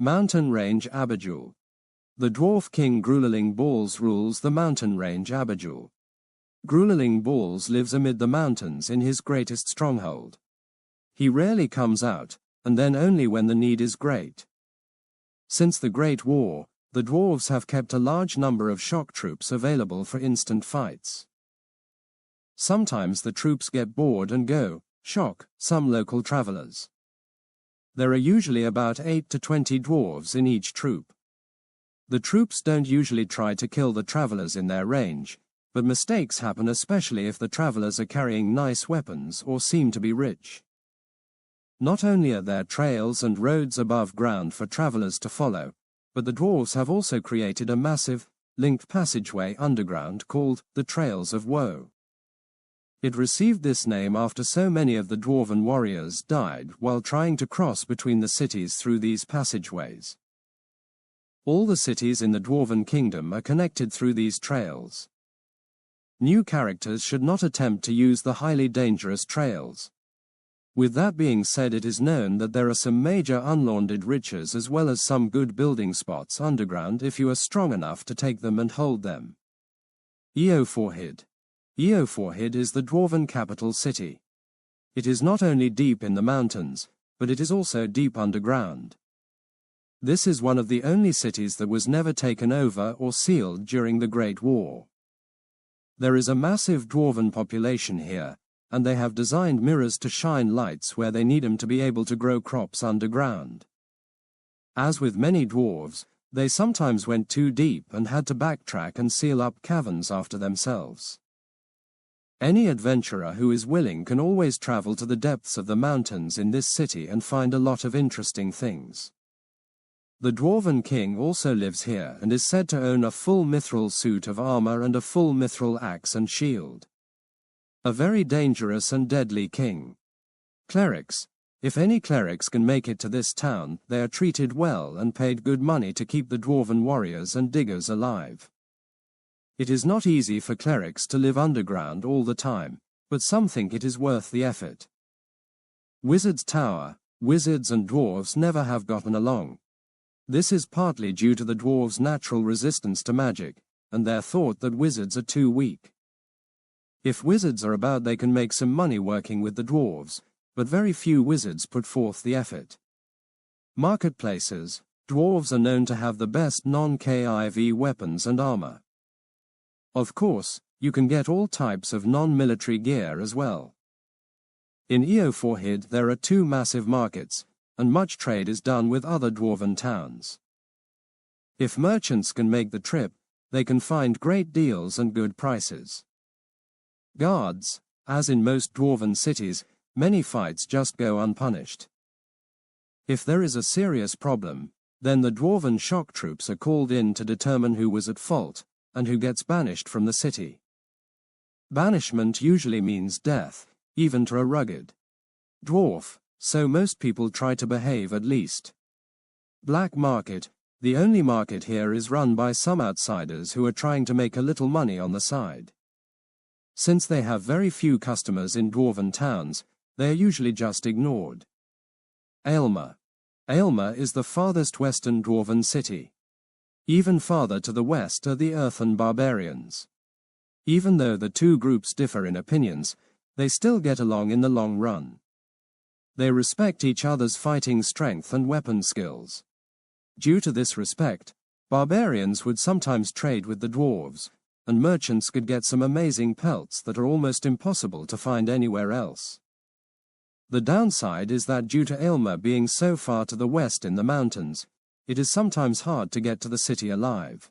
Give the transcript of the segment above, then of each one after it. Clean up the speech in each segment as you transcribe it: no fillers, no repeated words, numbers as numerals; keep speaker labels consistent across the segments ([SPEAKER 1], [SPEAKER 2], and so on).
[SPEAKER 1] Mountain Range Abadule. The dwarf king Grueling Balls rules the Mountain Range Abadule. Grueling Balls lives amid the mountains in his greatest stronghold. He rarely comes out, and then only when the need is great. Since the Great War, the dwarves have kept a large number of shock troops available for instant fights. Sometimes the troops get bored and go, shock, some local travelers. There are usually about 8 to 20 dwarves in each troop. The troops don't usually try to kill the travelers in their range, but mistakes happen especially if the travelers are carrying nice weapons or seem to be rich. Not only are there trails and roads above ground for travelers to follow, but the dwarves have also created a massive, linked passageway underground called the Trails of Woe. It received this name after so many of the dwarven warriors died while trying to cross between the cities through these passageways. All the cities in the Dwarven Kingdom are connected through these trails. New characters should not attempt to use the highly dangerous trails. With that being said, it is known that there are some major unlaundered riches as well as some good building spots underground if you are strong enough to take them and hold them. Eoforhid. Eoforhid is the Dwarven capital city. It is not only deep in the mountains, but it is also deep underground. This is one of the only cities that was never taken over or sealed during the Great War. There is a massive dwarven population here, and they have designed mirrors to shine lights where they need them to be able to grow crops underground. As with many dwarves, they sometimes went too deep and had to backtrack and seal up caverns after themselves. Any adventurer who is willing can always travel to the depths of the mountains in this city and find a lot of interesting things. The Dwarven King also lives here and is said to own a full mithril suit of armor and a full mithril axe and shield. A very dangerous and deadly king. Clerics. If any clerics can make it to this town, they are treated well and paid good money to keep the dwarven warriors and diggers alive. It is not easy for clerics to live underground all the time, but some think it is worth the effort. Wizard's Tower. Wizards and dwarves never have gotten along. This is partly due to the dwarves' natural resistance to magic, and their thought that wizards are too weak. If wizards are about, they can make some money working with the dwarves, but very few wizards put forth the effort. Marketplaces. Dwarves are known to have the best non-KIV weapons and armor. Of course, you can get all types of non-military gear as well. In Eoforhid there are 2 massive markets, and much trade is done with other dwarven towns. If merchants can make the trip, they can find great deals and good prices. Guards. As in most dwarven cities, many fights just go unpunished. If there is a serious problem, then the dwarven shock troops are called in to determine who was at fault, and who gets banished from the city. Banishment usually means death, even to a rugged dwarf, so most people try to behave at least. Black market. The only market here is run by some outsiders who are trying to make a little money on the side. Since they have very few customers in dwarven towns, they are usually just ignored. Aylmer. Aylmer is the farthest western dwarven city. Even farther to the west are the earthen barbarians. Even though the 2 groups differ in opinions, they still get along in the long run. They respect each other's fighting strength and weapon skills. Due to this respect, barbarians would sometimes trade with the dwarves, and merchants could get some amazing pelts that are almost impossible to find anywhere else. The downside is that due to Aylmer being so far to the west in the mountains, it is sometimes hard to get to the city alive.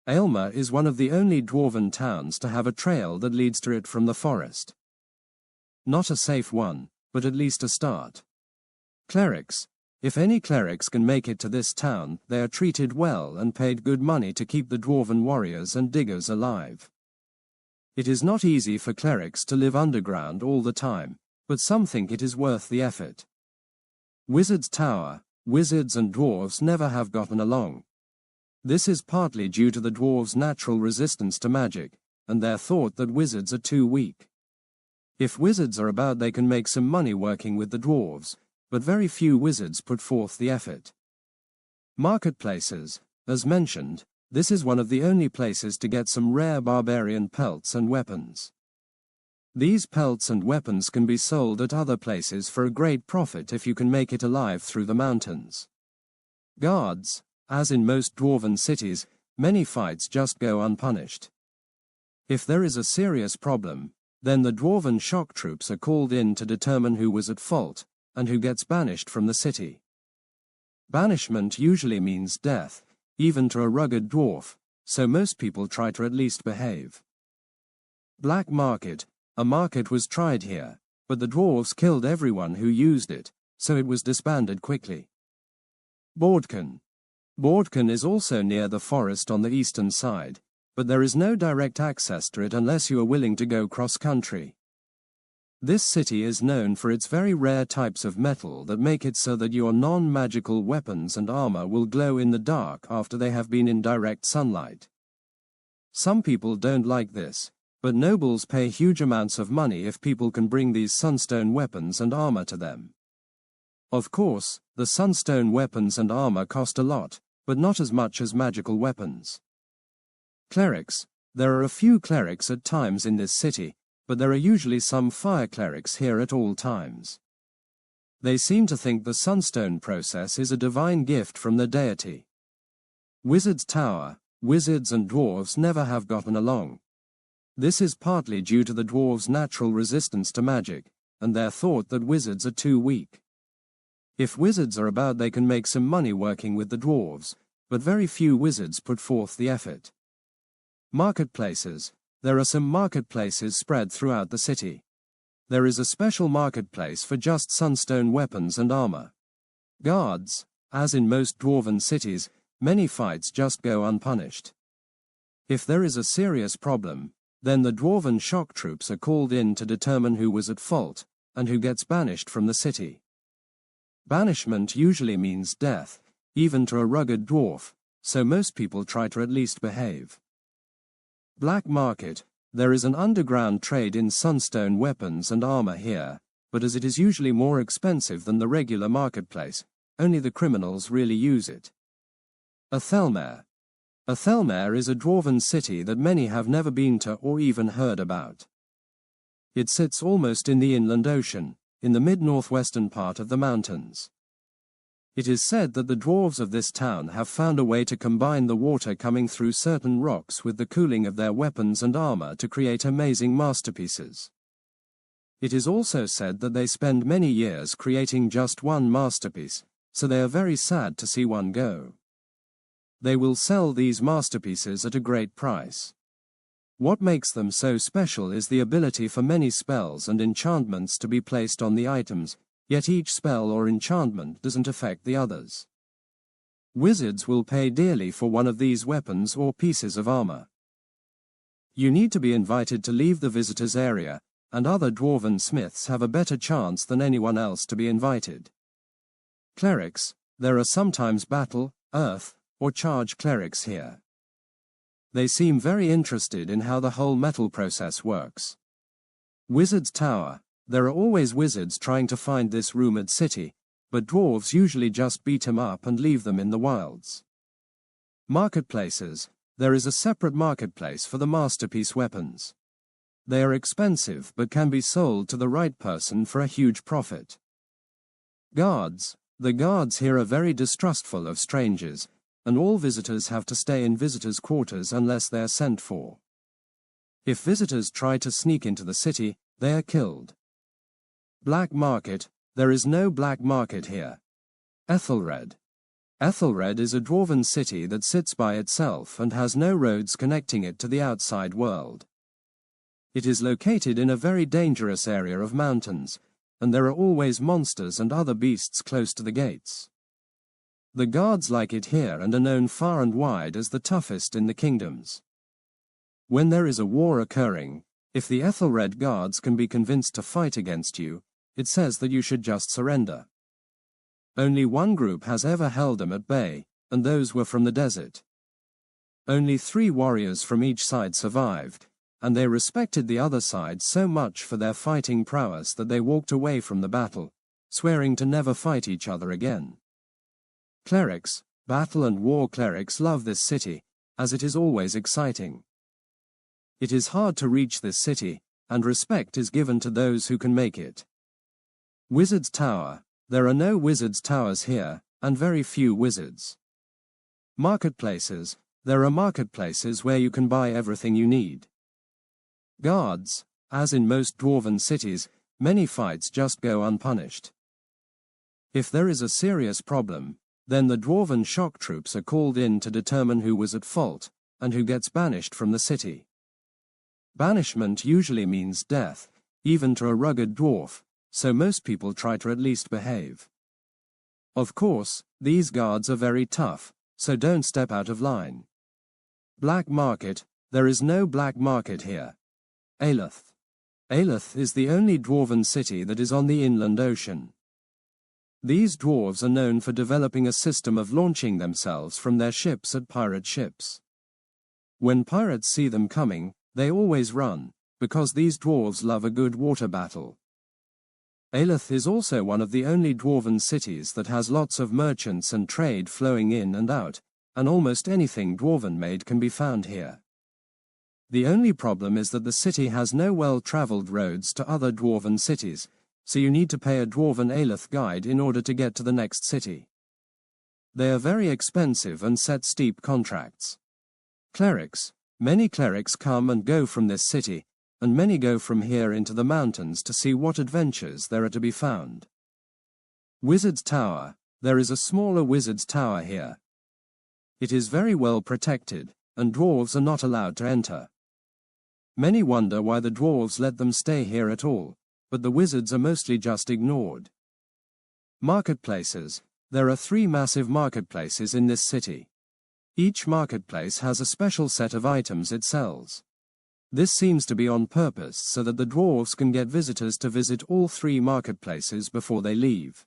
[SPEAKER 1] Aylmer is one of the only dwarven towns to have a trail that leads to it from the forest. Not a safe one, but at least a start. Clerics. If any clerics can make it to this town, they are treated well and paid good money to keep the dwarven warriors and diggers alive. It is not easy for clerics to live underground all the time, but some think it is worth the effort. Wizard's Tower. Wizards and dwarves never have gotten along. This is partly due to the dwarves' natural resistance to magic, and their thought that wizards are too weak. If wizards are about, they can make some money working with the dwarves, but very few wizards put forth the effort. Marketplaces. As mentioned, this is one of the only places to get some rare barbarian pelts and weapons. These pelts and weapons can be sold at other places for a great profit if you can make it alive through the mountains. Guards. As in most dwarven cities, many fights just go unpunished. If there is a serious problem, then the dwarven shock troops are called in to determine who was at fault, and who gets banished from the city. Banishment usually means death, even to a rugged dwarf, so most people try to at least behave. Black market. A market was tried here, but the dwarves killed everyone who used it, so it was disbanded quickly. Bordkan. Bordkan is also near the forest on the eastern side, but there is no direct access to it unless you are willing to go cross-country. This city is known for its very rare types of metal that make it so that your non-magical weapons and armor will glow in the dark after they have been in direct sunlight. Some people don't like this, but nobles pay huge amounts of money if people can bring these sunstone weapons and armor to them. Of course, the sunstone weapons and armor cost a lot, but not as much as magical weapons. Clerics. There are a few clerics at times in this city, but there are usually some fire clerics here at all times. They seem to think the sunstone process is a divine gift from the deity. Wizard's Tower. Wizards and dwarves never have gotten along. This is partly due to the dwarves' natural resistance to magic, and their thought that wizards are too weak. If wizards are about, they can make some money working with the dwarves, but very few wizards put forth the effort. Marketplaces. There are some marketplaces spread throughout the city. There is a special marketplace for just sunstone weapons and armor. Guards. As in most dwarven cities, many fights just go unpunished. If there is a serious problem, then the dwarven shock troops are called in to determine who was at fault, and who gets banished from the city. Banishment usually means death, even to a rugged dwarf, so most people try to at least behave. Black market. There is an underground trade in sunstone weapons and armor here, but as it is usually more expensive than the regular marketplace, only the criminals really use it. Athelmere. Athelmere is a dwarven city that many have never been to or even heard about. It sits almost in the inland ocean, in the mid-northwestern part of the mountains. It is said that the dwarves of this town have found a way to combine the water coming through certain rocks with the cooling of their weapons and armor to create amazing masterpieces. It is also said that they spend many years creating just one masterpiece, so they are very sad to see one go. They will sell these masterpieces at a great price. What makes them so special is the ability for many spells and enchantments to be placed on the items, yet each spell or enchantment doesn't affect the others. Wizards will pay dearly for one of these weapons or pieces of armor. You need to be invited to leave the visitors area, and other dwarven smiths have a better chance than anyone else to be invited. Clerics. There are sometimes battle, earth, or charge clerics here. They seem very interested in how the whole metal process works. Wizard's Tower. There are always wizards trying to find this rumored city, but dwarves usually just beat him up and leave them in the wilds. Marketplaces. There is a separate marketplace for the masterpiece weapons. They are expensive but can be sold to the right person for a huge profit. Guards. The guards here are very distrustful of strangers, and all visitors have to stay in visitors' quarters unless they are sent for. If visitors try to sneak into the city, they are killed. Black market. There is no black market here. Ethelred. Ethelred is a dwarven city that sits by itself and has no roads connecting it to the outside world. It is located in a very dangerous area of mountains, and there are always monsters and other beasts close to the gates. The guards like it here and are known far and wide as the toughest in the kingdoms. When there is a war occurring, if the Ethelred guards can be convinced to fight against you, it says that you should just surrender. Only one group has ever held them at bay, and those were from the desert. Only 3 warriors from each side survived, and they respected the other side so much for their fighting prowess that they walked away from the battle, swearing to never fight each other again. Clerics. Battle and war clerics love this city, as it is always exciting. It is hard to reach this city, and respect is given to those who can make it. Wizard's Tower. There are no wizard's towers here, and very few wizards. Marketplaces. There are marketplaces where you can buy everything you need. Guards. As in most dwarven cities, many fights just go unpunished. If there is a serious problem, then the dwarven shock troops are called in to determine who was at fault, and who gets banished from the city. Banishment usually means death, even to a rugged dwarf, so most people try to at least behave. Of course, these guards are very tough, so don't step out of line. Black market. There is no black market here. Aelith. Aelith is the only dwarven city that is on the inland ocean. These dwarves are known for developing a system of launching themselves from their ships at pirate ships. When pirates see them coming, they always run, because these dwarves love a good water battle. Aelith is also one of the only dwarven cities that has lots of merchants and trade flowing in and out, and almost anything dwarven-made can be found here. The only problem is that the city has no well-traveled roads to other dwarven cities, so you need to pay a dwarven Aelith guide in order to get to the next city. They are very expensive and set steep contracts. Clerics. Many clerics come and go from this city, and many go from here into the mountains to see what adventures there are to be found. Wizard's Tower. There is a smaller wizard's tower here. It is very well protected, and dwarves are not allowed to enter. Many wonder why the dwarves let them stay here at all, but the wizards are mostly just ignored. Marketplaces. There are 3 massive marketplaces in this city. Each marketplace has a special set of items it sells. This seems to be on purpose so that the dwarves can get visitors to visit all 3 marketplaces before they leave.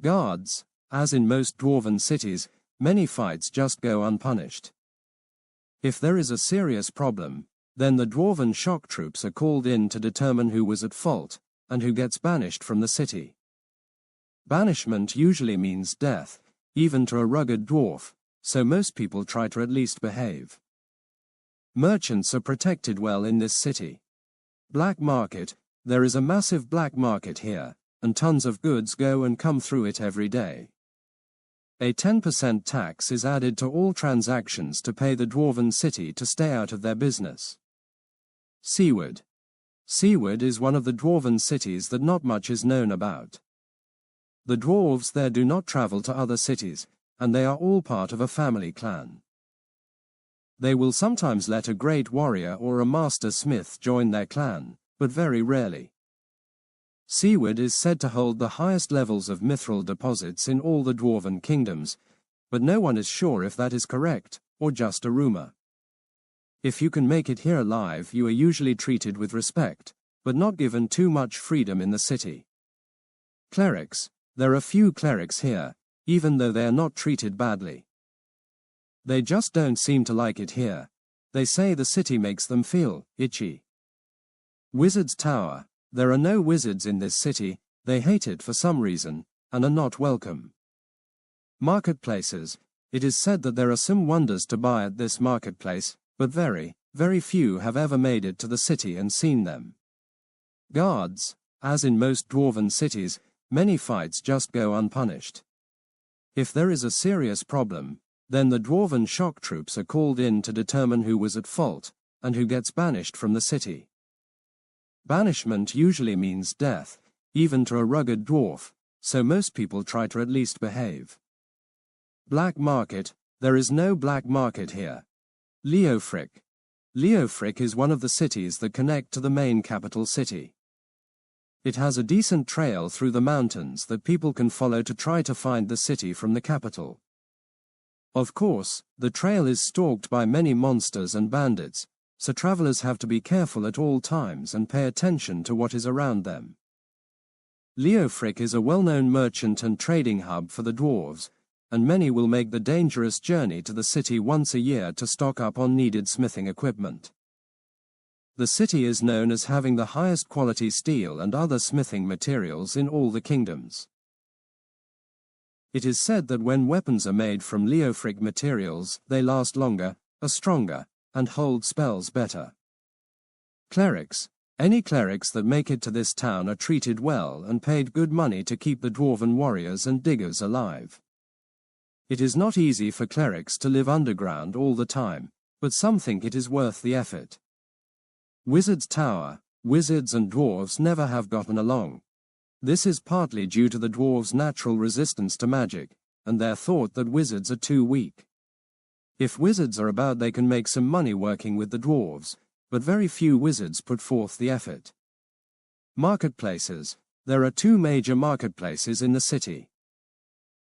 [SPEAKER 1] Guards. As in most dwarven cities, many fights just go unpunished. If there is a serious problem, then the dwarven shock troops are called in to determine who was at fault, and who gets banished from the city. Banishment usually means death, even to a rugged dwarf, so most people try to at least behave. Merchants are protected well in this city. Black market. There is a massive black market here, and tons of goods go and come through it every day. A 10% tax is added to all transactions to pay the dwarven city to stay out of their business. Seaward. Seaward is one of the dwarven cities that not much is known about. The dwarves there do not travel to other cities, and they are all part of a family clan. They will sometimes let a great warrior or a master smith join their clan, but very rarely. Seaward is said to hold the highest levels of mithril deposits in all the dwarven kingdoms, but no one is sure if that is correct, or just a rumor. If you can make it here alive, you are usually treated with respect, but not given too much freedom in the city. Clerics. There are few clerics here, even though they are not treated badly. They just don't seem to like it here. They say the city makes them feel itchy. Wizard's Tower. There are no wizards in this city, they hate it for some reason, and are not welcome. Marketplaces. It is said that there are some wonders to buy at this marketplace, but very, very few have ever made it to the city and seen them. Guards. As in most dwarven cities, many fights just go unpunished. If there is a serious problem, then the dwarven shock troops are called in to determine who was at fault, and who gets banished from the city. Banishment usually means death, even to a rugged dwarf, so most people try to at least behave. Black market. There is no black market here. Leofric. Leofric is one of the cities that connect to the main capital city. It has a decent trail through the mountains that people can follow to try to find the city from the capital. Of course, the trail is stalked by many monsters and bandits, so travelers have to be careful at all times and pay attention to what is around them. Leofric is a well-known merchant and trading hub for the dwarves, and many will make the dangerous journey to the city once a year to stock up on needed smithing equipment. The city is known as having the highest quality steel and other smithing materials in all the kingdoms. It is said that when weapons are made from leofric materials, they last longer, are stronger, and hold spells better. Clerics. Any clerics that make it to this town are treated well and paid good money to keep the dwarven warriors and diggers alive. It is not easy for clerics to live underground all the time, but some think it is worth the effort. Wizard's Tower. Wizards and dwarves never have gotten along. This is partly due to the dwarves' natural resistance to magic, and their thought that wizards are too weak. If wizards are about, they can make some money working with the dwarves, but very few wizards put forth the effort. Marketplaces. There are two major marketplaces in the city.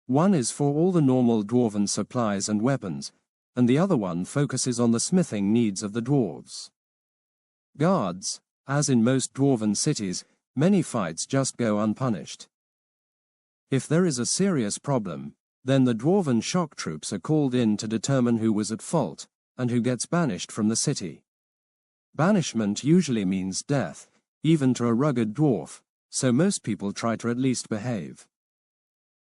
[SPEAKER 1] One is for all the normal dwarven supplies and weapons, and the other one focuses on the smithing needs of the dwarves. Guards. As in most dwarven cities, many fights just go unpunished. If there is a serious problem, then the dwarven shock troops are called in to determine who was at fault, and who gets banished from the city. Banishment usually means death, even to a rugged dwarf, so most people try to at least behave.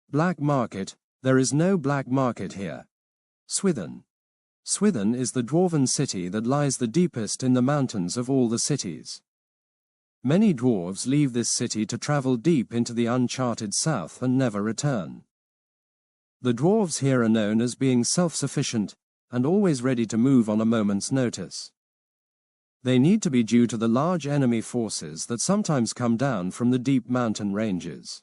[SPEAKER 1] Black market. There is no black market here. Swithin. Swithin is the dwarven city that lies the deepest in the mountains of all the cities. Many dwarves leave this city to travel deep into the uncharted south and never return. The dwarves here are known as being self-sufficient and always ready to move on a moment's notice. They need to be due to the large enemy forces that sometimes come down from the deep mountain ranges.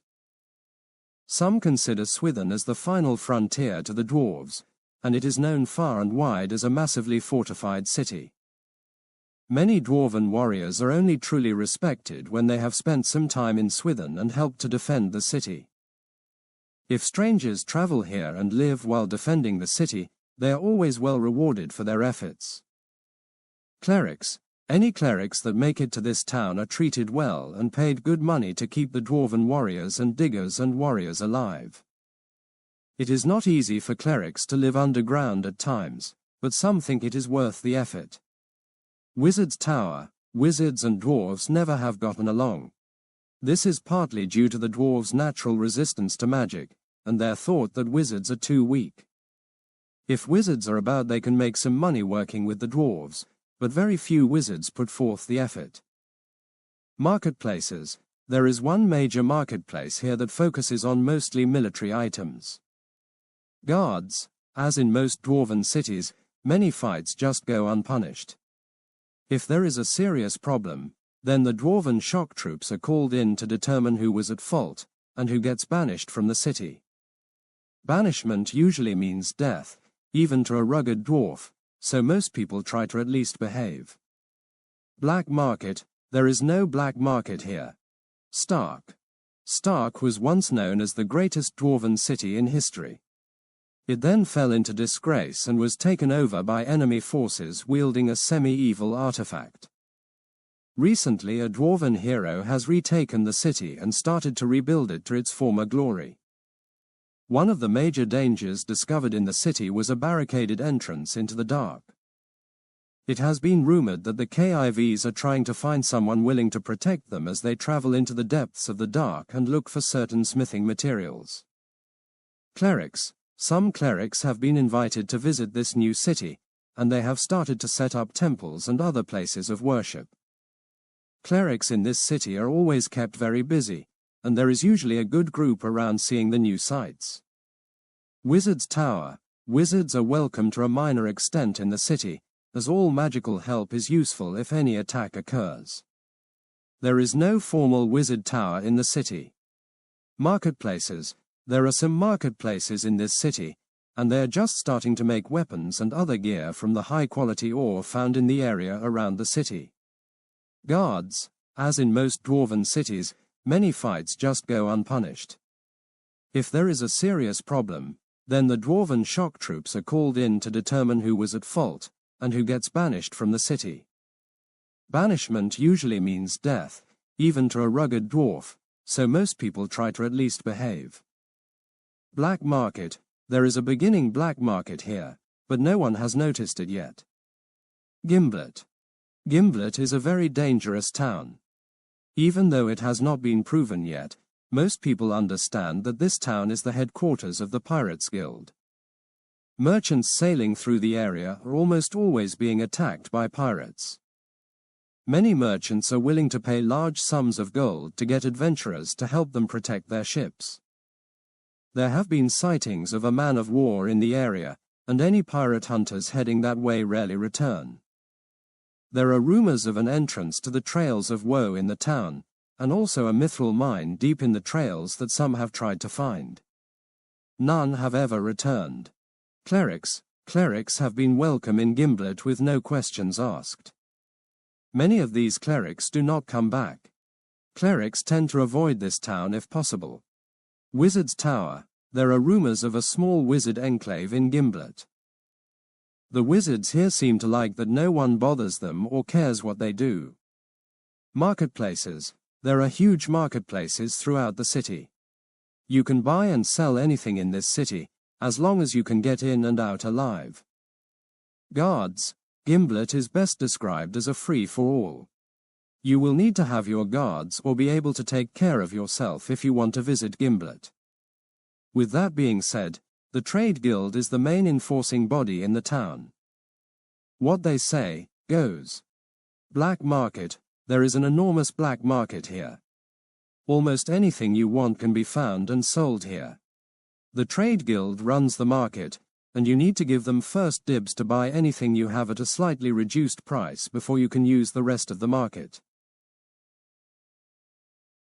[SPEAKER 1] Some consider Swithin as the final frontier to the dwarves, and it is known far and wide as a massively fortified city. Many dwarven warriors are only truly respected when they have spent some time in Swithin and helped to defend the city. If strangers travel here and live while defending the city, they are always well rewarded for their efforts. Clerics. Any clerics that make it to this town are treated well and paid good money to keep the dwarven warriors and diggers and warriors alive. It is not easy for clerics to live underground at times, but some think it is worth the effort. Wizard's Tower. Wizards and dwarves never have gotten along. This is partly due to the dwarves' natural resistance to magic, and their thought that wizards are too weak. If wizards are about, they can make some money working with the dwarves, but very few wizards put forth the effort. Marketplaces. There is one major marketplace here that focuses on mostly military items. Guards. As in most dwarven cities, many fights just go unpunished. If there is a serious problem, then the dwarven shock troops are called in to determine who was at fault, and who gets banished from the city. Banishment usually means death, even to a rugged dwarf, so most people try to at least behave. Black market. There is no black market here. Stark. Stark was once known as the greatest dwarven city in history. It then fell into disgrace and was taken over by enemy forces wielding a semi-evil artifact. Recently, a dwarven hero has retaken the city and started to rebuild it to its former glory. One of the major dangers discovered in the city was a barricaded entrance into the dark. It has been rumored that the KIVs are trying to find someone willing to protect them as they travel into the depths of the dark and look for certain smithing materials. Clerics. Some clerics have been invited to visit this new city, and they have started to set up temples and other places of worship. Clerics in this city are always kept very busy, and there is usually a good group around seeing the new sights. Wizard's Tower. Wizards are welcome to a minor extent in the city, as all magical help is useful if any attack occurs. There is no formal wizard tower in the city. Marketplaces. There are some marketplaces in this city, and they are just starting to make weapons and other gear from the high-quality ore found in the area around the city. Guards. As in most dwarven cities, many fights just go unpunished. If there is a serious problem, then the dwarven shock troops are called in to determine who was at fault, and who gets banished from the city. Banishment usually means death, even to a rugged dwarf, so most people try to at least behave. Black market. There is a beginning black market here, but no one has noticed it yet. Gimblet. Gimblet is a very dangerous town. Even though it has not been proven yet, Most people understand that this town is the headquarters of the Pirates Guild. Merchants sailing through the area are almost always being attacked by pirates. Many merchants are willing to pay large sums of gold to get adventurers to help them protect their ships. There have been sightings of a man of war in the area, and any pirate hunters heading that way rarely return. There are rumors of an entrance to the Trails of Woe in the town, and also a mithril mine deep in the trails that some have tried to find. None have ever returned. Clerics have been welcome in Gimblett with no questions asked. Many of these clerics do not come back. Clerics tend to avoid this town if possible. Wizard's Tower. There are rumors of a small wizard enclave in Gimblett. The wizards here seem to like that no one bothers them or cares what they do. Marketplaces. There are huge marketplaces throughout the city. You can buy and sell anything in this city, as long as you can get in and out alive. Guards. Gimblett is best described as a free-for-all. You will need to have your guards or be able to take care of yourself if you want to visit Gimblett. With that being said, the Trade Guild is the main enforcing body in the town. What they say, goes. Black market. There is an enormous black market here. Almost anything you want can be found and sold here. The Trade Guild runs the market, and you need to give them first dibs to buy anything you have at a slightly reduced price before you can use the rest of the market.